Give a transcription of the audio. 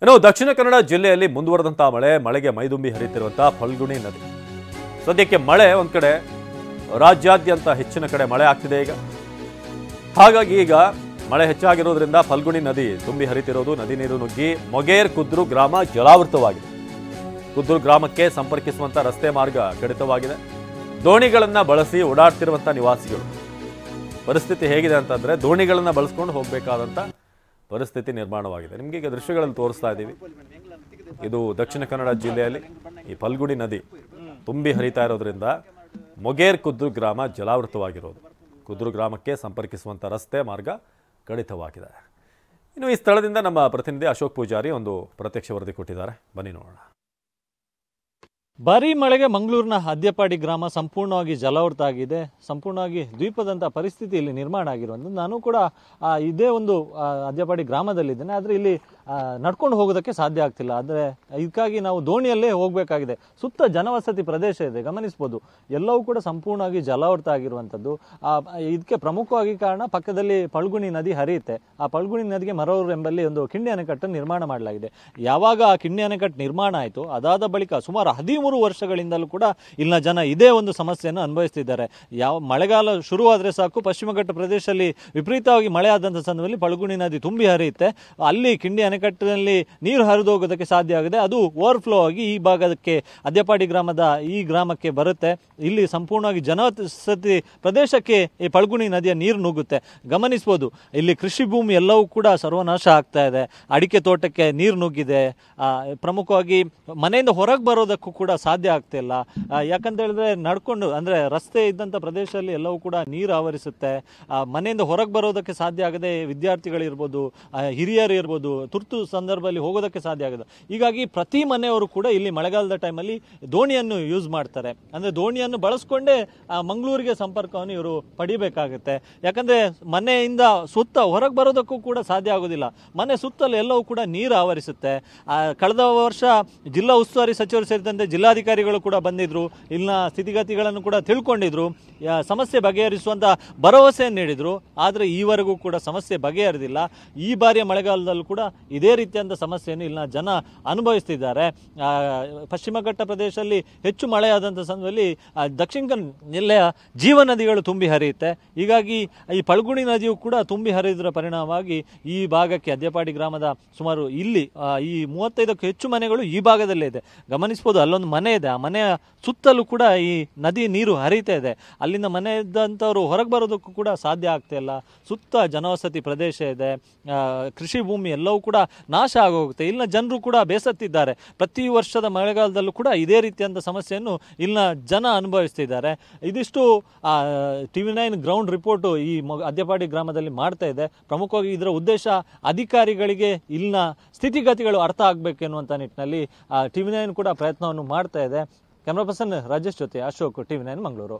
ಇನ್ನು ದಕ್ಷಿಣ ಕನ್ನಡ ಜಿಲ್ಲೆಯಲ್ಲಿ ಮುಂದುವರೆದಂತಹ ಮಳೆಗೆ ಮೈದುಂಬಿ ಹರಿಯುತ್ತಿರುವಂತಹ ಫಲ್ಗುಣಿ ನದಿ. ಸದ್ಯಕ್ಕೆ ಮಳೆ ಒಂದ್ ಕಡೆ ರಾಜ್ಯಾದ್ಯಂತ ಹೆಚ್ಚಿನ ಕಡೆ ಮಳೆ ಆಗ್ತಿದೆ ಈಗ. ಹಾಗಾಗಿ ಈಗ ಮಳೆ ಹೆಚ್ಚಾಗಿರೋದ್ರಿಂದ ಫಲ್ಗುಣಿ ನದಿ ತುಂಬಿ ಹರಿತಿರೋದು, ನದಿ ನೀರು ನುಗ್ಗಿ ಮೊಗೇರ್ ಕುದ್ರು ಗ್ರಾಮ ಜಲಾವೃತವಾಗಿದೆ. ಕುದ್ರು ಗ್ರಾಮಕ್ಕೆ ಸಂಪರ್ಕಿಸುವಂತ ರಸ್ತೆ ಮಾರ್ಗ ಕಡಿತವಾಗಿದೆ. ದೋಣಿಗಳನ್ನ ಬಳಸಿ ಓಡಾಡ್ತಿರುವಂತ ನಿವಾಸಿಗಳು ಪರಿಸ್ಥಿತಿ ಹೇಗಿದೆ ಅಂತಂದ್ರೆ ದೋಣಿಗಳನ್ನ ಬಳಸ್ಕೊಂಡು ಹೋಗಬೇಕಾದಂತ ಪರಿಸ್ಥಿತಿ ನಿರ್ಮಾಣವಾಗಿದೆ. ನಿಮಗೆ ಈಗ ದೃಶ್ಯಗಳನ್ನು ತೋರಿಸ್ತಾ ಇದ್ದೀವಿ. ಇದು ದಕ್ಷಿಣ ಕನ್ನಡ ಜಿಲ್ಲೆಯಲ್ಲಿ ಈ ಫಲ್ಗುಣಿ ನದಿ ತುಂಬಿ ಹರಿತಾ ಇರೋದ್ರಿಂದ ಮೊಗೇರ್ ಕುದ್ರು ಗ್ರಾಮ ಜಲಾವೃತವಾಗಿರೋದು, ಕುದ್ರು ಗ್ರಾಮಕ್ಕೆ ಸಂಪರ್ಕಿಸುವಂತ ರಸ್ತೆ ಮಾರ್ಗ ಕಡಿತವಾಗಿದೆ. ಇನ್ನು ಈ ಸ್ಥಳದಿಂದ ನಮ್ಮ ಪ್ರತಿನಿಧಿ ಅಶೋಕ್ ಪೂಜಾರಿ ಒಂದು ಪ್ರತ್ಯಕ್ಷ ವರದಿ ಕೊಟ್ಟಿದ್ದಾರೆ, ಬನ್ನಿ ನೋಡೋಣ. ಭಾರೀ ಮಳೆಗೆ ಮಂಗಳೂರಿನ ಅದ್ಯಪಾಡಿ ಗ್ರಾಮ ಸಂಪೂರ್ಣವಾಗಿ ಜಲಾವೃತ ಆಗಿದೆ. ಸಂಪೂರ್ಣವಾಗಿ ದ್ವೀಪದಂಥ ಪರಿಸ್ಥಿತಿ ಇಲ್ಲಿ ನಿರ್ಮಾಣ ಆಗಿರುವಂಥದ್ದು. ನಾನು ಕೂಡ ಇದೇ ಒಂದು ಅದ್ಯಪಾಡಿ ಗ್ರಾಮದಲ್ಲಿದ್ದೇನೆ. ಆದರೆ ಇಲ್ಲಿ ನಡ್ಕೊಂಡು ಹೋಗೋದಕ್ಕೆ ಸಾಧ್ಯ ಆಗ್ತಿಲ್ಲ. ಆದರೆ ಇದಕ್ಕಾಗಿ ನಾವು ದೋಣಿಯಲ್ಲೇ ಹೋಗಬೇಕಾಗಿದೆ. ಸುತ್ತ ಜನವಸತಿ ಪ್ರದೇಶ ಇದೆ, ಗಮನಿಸ್ಬೋದು. ಎಲ್ಲವೂ ಕೂಡ ಸಂಪೂರ್ಣವಾಗಿ ಜಲಾವೃತ ಆಗಿರುವಂಥದ್ದು. ಇದಕ್ಕೆ ಪ್ರಮುಖವಾಗಿ ಕಾರಣ ಪಕ್ಕದಲ್ಲಿ ಫಲ್ಗುಣಿ ನದಿ ಹರಿಯುತ್ತೆ. ಆ ಫಲ್ಗುಣಿ ನದಿಗೆ ಮರೂರು ಎಂಬಲ್ಲಿ ಒಂದು ಕಿಂಡಿ ಅಣೆಕಟ್ಟನ್ನು ನಿರ್ಮಾಣ ಮಾಡಲಾಗಿದೆ. ಯಾವಾಗ ಆ ಕಿಂಡಿ ಅಣೆಕಟ್ಟು ನಿರ್ಮಾಣ ಆಯಿತು, ಅದಾದ ಬಳಿಕ ಸುಮಾರು 13 ವರ್ಷಗಳಿಂದಲೂ ಕೂಡ ಇಲ್ಲಿನ ಜನ ಇದೇ ಒಂದು ಸಮಸ್ಯೆಯನ್ನು ಅನುಭವಿಸ್ತಿದ್ದಾರೆ. ಯಾವ ಮಳೆಗಾಲ ಶುರುವಾದರೆ ಸಾಕು, ಪಶ್ಚಿಮ ಘಟ್ಟ ಪ್ರದೇಶದಲ್ಲಿ ವಿಪರೀತವಾಗಿ ಮಳೆ ಆದಂಥ ಸಂದರ್ಭದಲ್ಲಿ ಫಲ್ಗುಣಿ ನದಿ ತುಂಬಿ ಹರಿಯುತ್ತೆ. ಅಲ್ಲಿ ಕಿಂಡಿ ಅಣೆಕಟ್ಟಿನಲ್ಲಿ ನೀರು ಹರಿದು ಹೋಗೋದಕ್ಕೆ ಸಾಧ್ಯ ಆಗಿದೆ. ಅದು ಓವರ್ಫ್ಲೋ ಆಗಿ ಈ ಭಾಗಕ್ಕೆ ಅದ್ಯಪಾಡಿ ಗ್ರಾಮದ ಈ ಗ್ರಾಮಕ್ಕೆ ಬರುತ್ತೆ. ಇಲ್ಲಿ ಸಂಪೂರ್ಣವಾಗಿ ಜನವಸತಿ ಪ್ರದೇಶಕ್ಕೆ ಈ ಫಲ್ಗುಣಿ ನದಿಯ ನೀರು ನುಗ್ಗುತ್ತೆ. ಗಮನಿಸ್ಬೋದು, ಇಲ್ಲಿ ಕೃಷಿ ಭೂಮಿ ಎಲ್ಲವೂ ಕೂಡ ಸರ್ವನಾಶ ಆಗ್ತಾ ಇದೆ. ಅಡಿಕೆ ತೋಟಕ್ಕೆ ನೀರು ನುಗ್ಗಿದೆ. ಪ್ರಮುಖವಾಗಿ ಮನೆಯಿಂದ ಹೊರಗೆ ಬರೋದಕ್ಕೂ ಕೂಡ ಸಾಧ್ಯ ಆಗ್ತಿಲ್ಲ. ಯಾಕಂತ ಹೇಳಿದ್ರೆ ನಡ್ಕೊಂಡು ಅಂದರೆ ರಸ್ತೆ ಇದ್ದಂಥ ಪ್ರದೇಶದಲ್ಲಿ ಎಲ್ಲವೂ ಕೂಡ ನೀರು ಆವರಿಸುತ್ತೆ. ಮನೆಯಿಂದ ಹೊರಗೆ ಬರೋದಕ್ಕೆ ಸಾಧ್ಯ ಆಗದೆ ವಿದ್ಯಾರ್ಥಿಗಳಿರ್ಬೋದು, ಹಿರಿಯರು ಇರ್ಬೋದು, ತುರ್ತು ಸಂದರ್ಭದಲ್ಲಿ ಹೋಗೋದಕ್ಕೆ ಸಾಧ್ಯ ಆಗಿದೆ. ಹೀಗಾಗಿ ಪ್ರತಿ ಮನೆಯವರು ಕೂಡ ಇಲ್ಲಿ ಮಳೆಗಾಲದ ಟೈಮಲ್ಲಿ ದೋಣಿಯನ್ನು ಯೂಸ್ ಮಾಡ್ತಾರೆ. ಅಂದರೆ ದೋಣಿಯನ್ನು ಬಳಸ್ಕೊಂಡೇ ಮಂಗಳೂರಿಗೆ ಸಂಪರ್ಕವನ್ನು ಇವರು ಪಡಿಬೇಕಾಗುತ್ತೆ. ಯಾಕಂದರೆ ಮನೆಯಿಂದ ಸುತ್ತ ಹೊರಗೆ ಬರೋದಕ್ಕೂ ಕೂಡ ಸಾಧ್ಯ ಆಗೋದಿಲ್ಲ. ಮನೆ ಸುತ್ತಲೂ ಎಲ್ಲವೂ ಕೂಡ ನೀರು ಆವರಿಸುತ್ತೆ. ಕಳೆದ ವರ್ಷ ಜಿಲ್ಲಾ ಉಸ್ತುವಾರಿ ಸಚಿವರು ಸೇರಿದಂತೆ ಜಿಲ್ಲಾಧಿಕಾರಿಗಳು ಕೂಡ ಬಂದಿದ್ರು, ಇಲ್ಲಿನ ಸ್ಥಿತಿಗತಿಗಳನ್ನು ಕೂಡ ತಿಳ್ಕೊಂಡಿದ್ರು, ಸಮಸ್ಯೆ ಬಗೆಹರಿಸುವಂಥ ಭರವಸೆಯನ್ನು ನೀಡಿದರು. ಆದರೆ ಈವರೆಗೂ ಕೂಡ ಸಮಸ್ಯೆ ಬಗೆಹರಿದಿಲ್ಲ. ಈ ಬಾರಿಯ ಮಳೆಗಾಲದಲ್ಲೂ ಕೂಡ ಇದೇ ರೀತಿಯಾದ ಸಮಸ್ಯೆಯನ್ನು ಇಲ್ಲಿನ ಜನ ಅನುಭವಿಸ್ತಿದ್ದಾರೆ. ಪಶ್ಚಿಮ ಘಟ್ಟ ಪ್ರದೇಶದಲ್ಲಿ ಹೆಚ್ಚು ಮಳೆಯಾದಂಥ ಸಂದರ್ಭದಲ್ಲಿ ದಕ್ಷಿಣ ಕನ್ನಡ ಜಿಲ್ಲೆಯ ಜೀವ ನದಿಗಳು ತುಂಬಿ ಹರಿಯುತ್ತೆ. ಹೀಗಾಗಿ ಈ ಫಲ್ಗುಣಿ ನದಿಯು ಕೂಡ ತುಂಬಿ ಹರಿಯುವುದರ ಪರಿಣಾಮವಾಗಿ ಈ ಭಾಗಕ್ಕೆ ಅದ್ಯಪಾಡಿ ಗ್ರಾಮದ ಸುಮಾರು ಇಲ್ಲಿ ಈ 35ಕ್ಕೂ ಹೆಚ್ಚು ಮನೆಗಳು ಈ ಭಾಗದಲ್ಲೇ ಇದೆ. ಗಮನಿಸ್ಬೋದು, ಅಲ್ಲೊಂದು ಮನೆ ಇದೆ. ಆ ಮನೆಯ ಸುತ್ತಲೂ ಕೂಡ ಈ ನದಿ ನೀರು ಹರಿತಾ ಇದೆ. ಅಲ್ಲಿಂದ ಮನೆ ಇದ್ದಂಥವ್ರು ಹೊರಗೆ ಬರೋದಕ್ಕೂ ಕೂಡ ಸಾಧ್ಯ ಆಗ್ತಾಯಿಲ್ಲ. ಸುತ್ತ ಜನವಸತಿ ಪ್ರದೇಶ ಇದೆ. ಕೃಷಿ ಭೂಮಿ ಎಲ್ಲವೂ ಕೂಡ ನಾಶ ಆಗೋಗುತ್ತೆ. ಇಲ್ಲಿನ ಜನರು ಕೂಡ ಬೇಸತ್ತಿದ್ದಾರೆ. ಪ್ರತಿ ವರ್ಷದ ಮಳೆಗಾಲದಲ್ಲೂ ಕೂಡ ಇದೇ ರೀತಿಯಾದ ಸಮಸ್ಯೆಯನ್ನು ಇಲ್ಲಿನ ಜನ ಅನುಭವಿಸ್ತಿದ್ದಾರೆ. ಇದಿಷ್ಟು TV9 ಗ್ರೌಂಡ್ ರಿಪೋರ್ಟು ಈ ಅದ್ಯಪಾಡಿ ಗ್ರಾಮದಲ್ಲಿ ಮಾಡ್ತಾ ಇದೆ. ಪ್ರಮುಖವಾಗಿ ಇದರ ಉದ್ದೇಶ ಅಧಿಕಾರಿಗಳಿಗೆ ಇಲ್ಲಿನ ಸ್ಥಿತಿಗತಿಗಳು ಅರ್ಥ ಆಗಬೇಕೆನ್ನುವಂಥ ನಿಟ್ಟಿನಲ್ಲಿ TV9 ಕೂಡ ಪ್ರಯತ್ನವನ್ನು ಮಾಡ್ತಾ ಇದೆ. ಕ್ಯಾಮ್ರಾ ಪರ್ಸನ್ ರಾಜೇಶ್ ಜೊತೆ ಅಶೋಕ್, TV9 ಮಂಗಳೂರು.